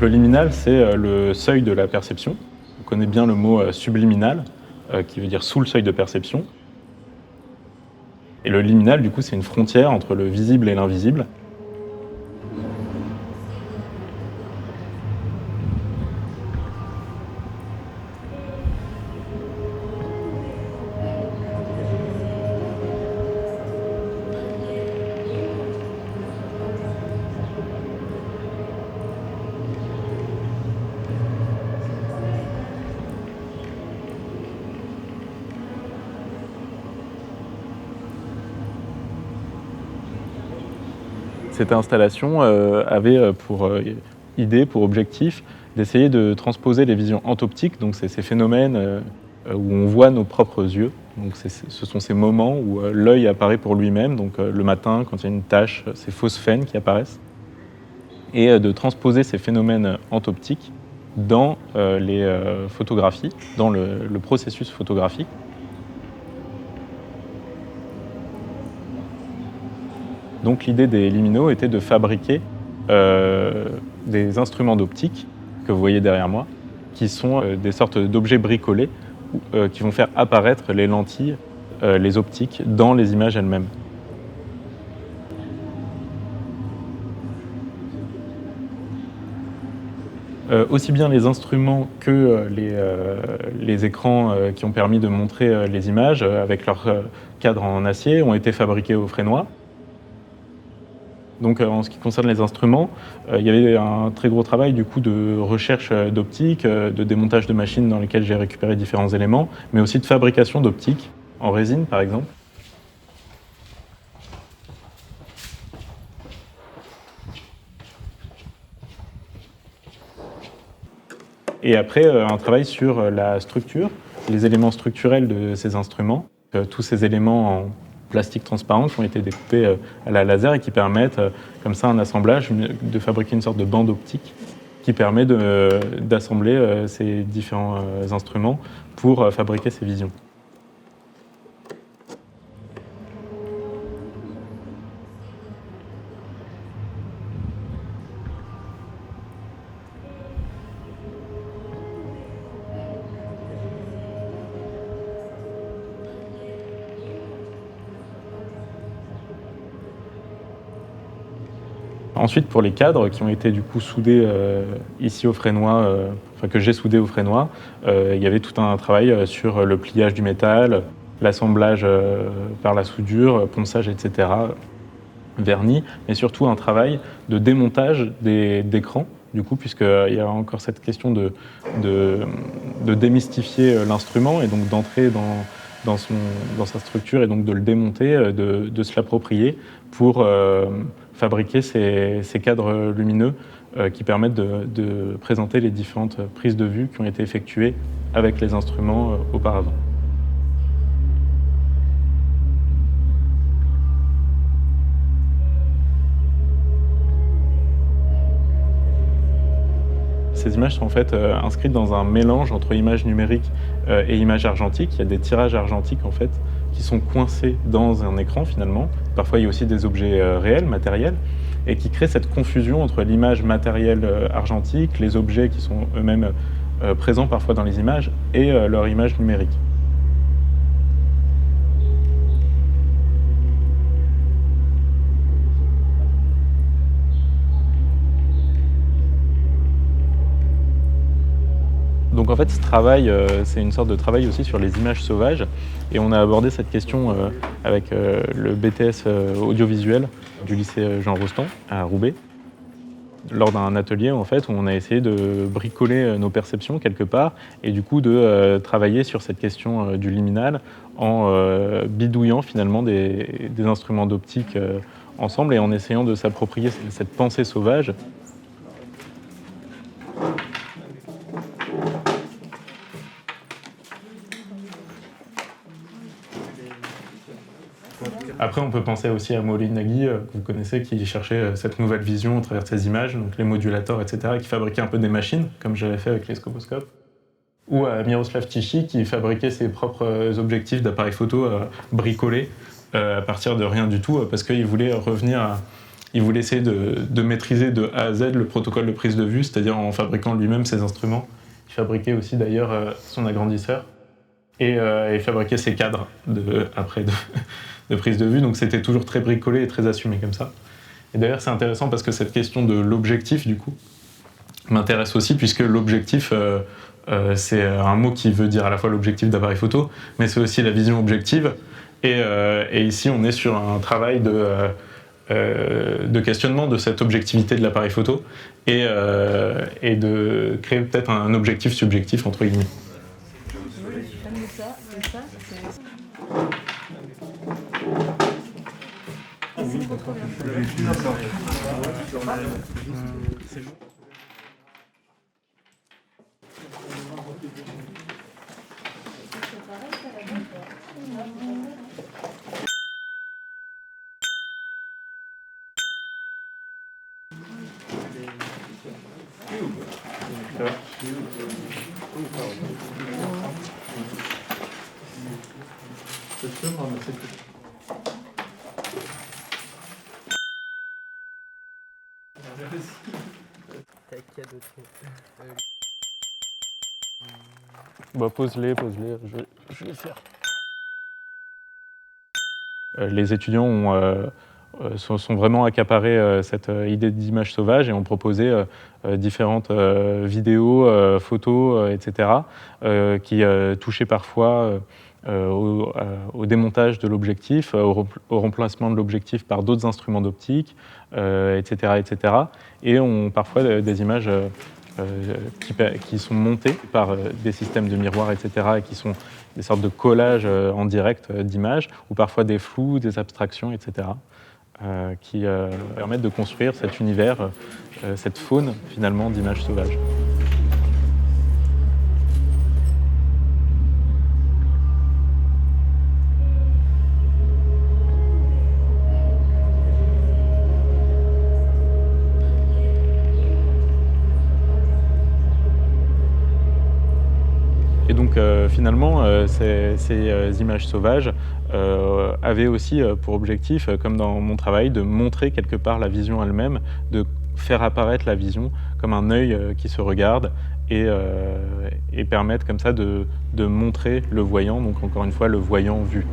Le liminal, c'est le seuil de la perception. On connaît bien le mot subliminal, qui veut dire sous le seuil de perception. Et le liminal, du coup, c'est une frontière entre le visible et l'invisible. Cette installation avait pour idée, pour objectif, d'essayer de transposer les visions entoptiques, donc c'est ces phénomènes où on voit nos propres yeux. Donc ce sont ces moments où l'œil apparaît pour lui-même, donc le matin, quand il y a une tache, ces phosphènes qui apparaissent, et de transposer ces phénomènes entoptiques dans les photographies, dans le processus photographique. Donc l'idée des liminaux était de fabriquer des instruments d'optique que vous voyez derrière moi, qui sont des sortes d'objets bricolés qui vont faire apparaître les lentilles, les optiques, dans les images elles-mêmes. Aussi bien les instruments que les écrans qui ont permis de montrer les images avec leur cadre en acier ont été fabriqués au Fresnoy. Donc en ce qui concerne les instruments, il y avait un très gros travail du coup de recherche d'optique, de démontage de machines dans lesquelles j'ai récupéré différents éléments, mais aussi de fabrication d'optique en résine par exemple. Et après un travail sur la structure, les éléments structurels de ces instruments, tous ces éléments en plastique transparent qui ont été découpés à la laser et qui permettent, comme ça, un assemblage, de fabriquer une sorte de bande optique qui permet d'assembler ces différents instruments pour fabriquer ces visions. Ensuite, pour les cadres qui ont été du coup soudés ici au Fresnoy, que j'ai soudé au Fresnoy, il y avait tout un travail sur le pliage du métal, l'assemblage par la soudure, ponçage, etc., vernis, mais surtout un travail de démontage d'écrans, du coup, puisqu'il y a encore cette question de démystifier l'instrument et donc d'entrer dans sa structure et donc de le démonter, de se l'approprier pour fabriquer ces cadres lumineux qui permettent de présenter les différentes prises de vue qui ont été effectuées avec les instruments auparavant. Ces images sont en fait inscrites dans un mélange entre images numériques et images argentiques. Il y a des tirages argentiques en fait qui sont coincés dans un écran finalement. Parfois il y a aussi des objets réels, matériels, et qui créent cette confusion entre l'image matérielle argentique, les objets qui sont eux-mêmes présents parfois dans les images, et leur image numérique. Donc en fait, ce travail, c'est une sorte de travail aussi sur les images sauvages. Et on a abordé cette question avec le BTS audiovisuel du lycée Jean Rostand à Roubaix, lors d'un atelier en fait, où on a essayé de bricoler nos perceptions quelque part, et du coup de travailler sur cette question du liminal en bidouillant finalement des instruments d'optique ensemble et en essayant de s'approprier cette pensée sauvage. Après, on peut penser aussi à Maureen Nagy, que vous connaissez, qui cherchait cette nouvelle vision au travers de ces images, donc les modulateurs, etc., qui fabriquait un peu des machines, comme j'avais fait avec les scoposcopes. Ou à Miroslav Tichy, qui fabriquait ses propres objectifs d'appareils photo bricolés à partir de rien du tout, parce qu'il voulait revenir Il voulait essayer de maîtriser de A à Z le protocole de prise de vue, c'est-à-dire en fabriquant lui-même ses instruments. Il fabriquait aussi d'ailleurs son agrandisseur et il fabriquait ses cadres de prise de vue, donc c'était toujours très bricolé et très assumé comme ça. Et d'ailleurs c'est intéressant parce que cette question de l'objectif du coup m'intéresse aussi, puisque l'objectif c'est un mot qui veut dire à la fois l'objectif d'appareil photo, mais c'est aussi la vision objective. Et ici on est sur un travail de questionnement de cette objectivité de l'appareil photo et de créer peut-être un objectif subjectif entre guillemets. Bah, pose-les, je vais faire. Les étudiants sont vraiment accaparés cette idée d'image sauvage et ont proposé différentes vidéos, photos, etc., qui touchaient parfois au démontage de l'objectif, au remplacement de l'objectif par d'autres instruments d'optique, etc., etc., et ont parfois des images qui sont montées par des systèmes de miroirs, etc., et qui sont des sortes de collages en direct d'images, ou parfois des flous, des abstractions, etc., qui permettent de construire cet univers, cette faune finalement d'images sauvages. Et donc finalement, ces images sauvages avaient aussi pour objectif, comme dans mon travail, de montrer quelque part la vision elle-même, de faire apparaître la vision comme un œil qui se regarde et permettre comme ça de montrer le voyant, donc encore une fois le voyant vu.